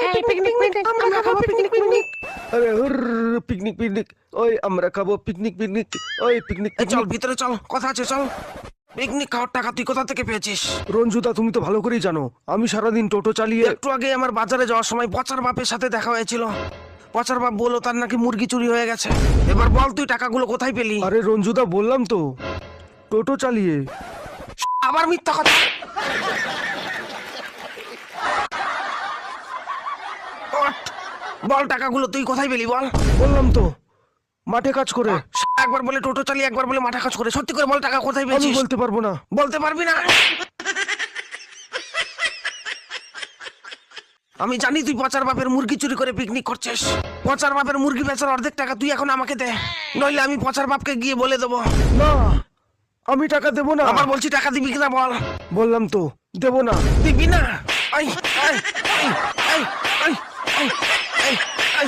আরে picnic picnic, ওই আমরা খাবো পিকনিক পিকনিক, ওই পিকনিক। চল ভিতরে চল, কথা আছে, চল। পিকনিক খাওয়ার টাকা তুই কোথা থেকে পেয়েছিস? রঞ্জুদা, তুমি তো ভালো করেই জানো আমি সারাদিন টোটো চালিয়ে। একটু আগে আমার বাজারে যাওয়ার সময় পচার বাপের সাথে দেখা হয়েছিল। পচার বাপ বললো তার নাকি মুরগি চুরি হয়ে গেছে। এবার বল তুই টাকাগুলো কোথায় পেলি? আরে রঞ্জুদা, বললাম তো টোটো চালিয়ে। আবার মিথ্যা কথা। বল টাকাগুলো তুই কোথায় পেলি বল। বললাম তো মাঠে কাজ করে। একবার বলে টোটো চালিয়ে, একবার বলে মাঠে কাজ করে। সত্যি করে বল টাকা কোথায় আমি পেয়েছিস? বলতে পারবো না। বলতে পারবি না? আমি জানি তুই পচার বাপের মুরগি চুরি করে পিকনিক করছিস। পচার বাপের মুরগি বেচার অর্ধেক টাকা তুই এখন আমাকে দে, নইলে আমি পচার বাপকে গিয়ে বলে দেবো। না, আমি টাকা দেবো না। আবার বলছি টাকা দিবি কিনা বল। বললাম তো দেবো না। দিবি না? I I I I I I I